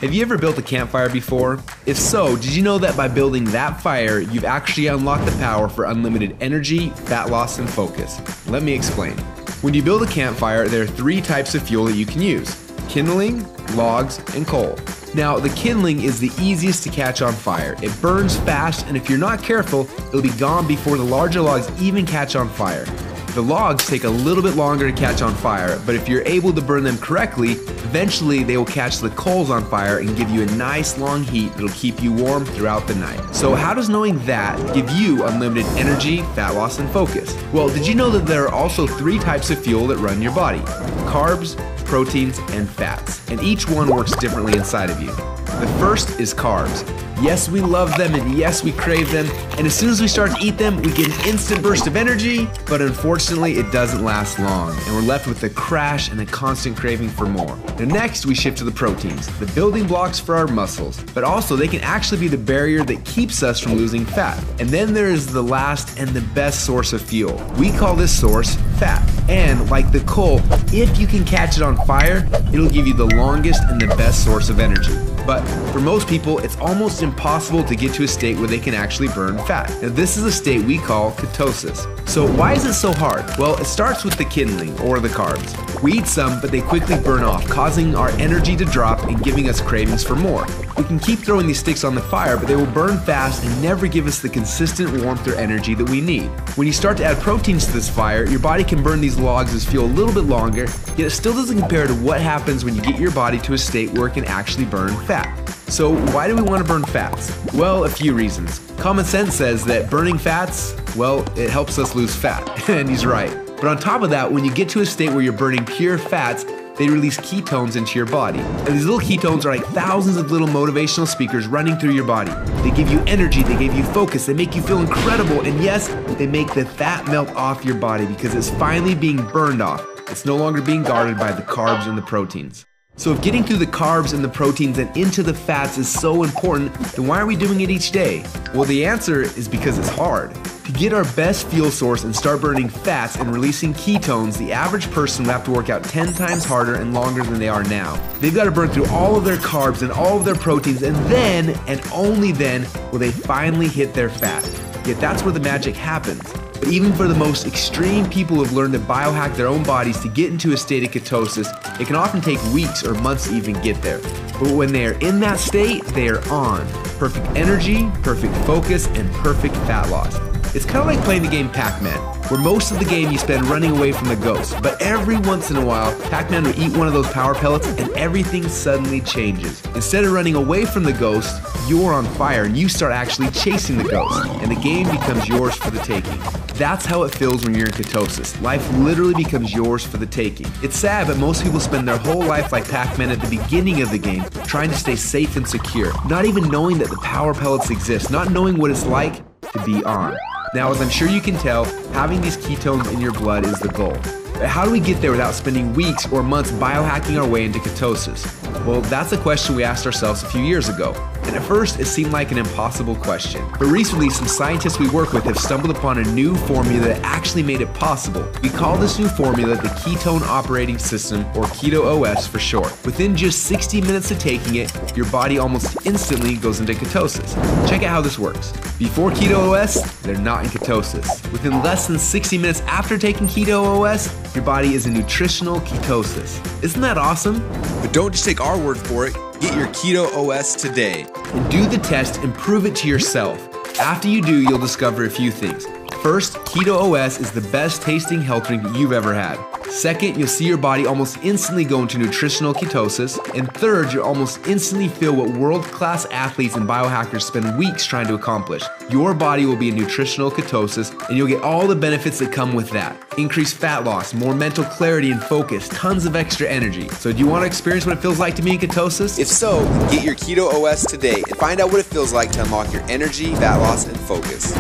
Have you ever built a campfire before? If so, did you know that by building that fire, you've actually unlocked the power for unlimited energy, fat loss, and focus? Let me explain. When you build a campfire, there are 3 types of fuel that you can use: kindling, logs, and coal. Now, the kindling is the easiest to catch on fire. It burns fast, and if you're not careful, it'll be gone before the larger logs even catch on fire. The logs take a little bit longer to catch on fire, but if you're able to burn them correctly, eventually they will catch the coals on fire and give you a nice long heat that'll keep you warm throughout the night. So how does knowing that give you unlimited energy, fat loss, and focus? Well, did you know that there are also 3 types of fuel that run your body? Carbs, proteins, and fats, and each one works differently inside of you. The first is carbs. Yes, we love them, and yes, we crave them, and as soon as we start to eat them, we get an instant burst of energy, but unfortunately, it doesn't last long, and we're left with a crash and a constant craving for more. Now next, we shift to the proteins, the building blocks for our muscles, but also they can actually be the barrier that keeps us from losing fat. And then there is the last and the best source of fuel. We call this source fat, and like the coal, if you can catch it on fire, it'll give you the longest and the best source of energy. But for most people, it's almost impossible to get to a state where they can actually burn fat. Now this is a state we call ketosis. So why is it so hard? Well, it starts with the kindling, or the carbs. We eat some, but they quickly burn off, causing our energy to drop and giving us cravings for more. We can keep throwing these sticks on the fire, but they will burn fast and never give us the consistent warmth or energy that we need. When you start to add proteins to this fire, your body can burn these logs as fuel a little bit longer, yet it still doesn't compare to what happens when you get your body to a state where it can actually burn fat. So why do we want to burn fats? Well, a few reasons. Common sense says that burning fats, well, it helps us lose fat, and he's right. But on top of that, when you get to a state where you're burning pure fats, they release ketones into your body. And these little ketones are like thousands of little motivational speakers running through your body. They give you energy, they give you focus, they make you feel incredible, and yes, they make the fat melt off your body because it's finally being burned off. It's no longer being guarded by the carbs and the proteins. So if getting through the carbs and the proteins and into the fats is so important, then why are we doing it each day? Well, the answer is because it's hard. To get our best fuel source and start burning fats and releasing ketones, the average person will have to work out 10 times harder and longer than they are now. They've got to burn through all of their carbs and all of their proteins, and then, and only then, will they finally hit their fat. Yet that's where the magic happens. But even for the most extreme people who have learned to biohack their own bodies to get into a state of ketosis, it can often take weeks or months to even get there. But when they are in that state, they are on. Perfect energy, perfect focus, and perfect fat loss. It's kind of like playing the game Pac-Man, where most of the game you spend running away from the ghost, but every once in a while, Pac-Man will eat one of those power pellets and everything suddenly changes. Instead of running away from the ghost, you're on fire and you start actually chasing the ghost, and the game becomes yours for the taking. That's how it feels when you're in ketosis. Life literally becomes yours for the taking. It's sad, but most people spend their whole life like Pac-Man at the beginning of the game, trying to stay safe and secure, not even knowing that the power pellets exist, not knowing what it's like to be on. Now, as I'm sure you can tell, having these ketones in your blood is the goal. But how do we get there without spending weeks or months biohacking our way into ketosis? Well, that's a question we asked ourselves a few years ago. And at first, it seemed like an impossible question. But recently, some scientists we work with have stumbled upon a new formula that actually made it possible. We call this new formula the Ketone Operating System, or Keto OS for short. Within just 60 minutes of taking it, your body almost instantly goes into ketosis. Check out how this works. Before Keto OS, they're not in ketosis. Within less than 60 minutes after taking Keto OS, your body is in nutritional ketosis. Isn't that awesome? But don't just take our word for it. Get your Keto OS today and do the test and prove it to yourself. After you do, you'll discover a few things. First, Keto OS is the best tasting health drink that you've ever had. Second, you'll see your body almost instantly go into nutritional ketosis. And third, you'll almost instantly feel what world-class athletes and biohackers spend weeks trying to accomplish. Your body will be in nutritional ketosis, and you'll get all the benefits that come with that. Increased fat loss, more mental clarity and focus, tons of extra energy. So do you want to experience what it feels like to be in ketosis? If so, get your Keto OS today and find out what it feels like to unlock your energy, fat loss, and focus.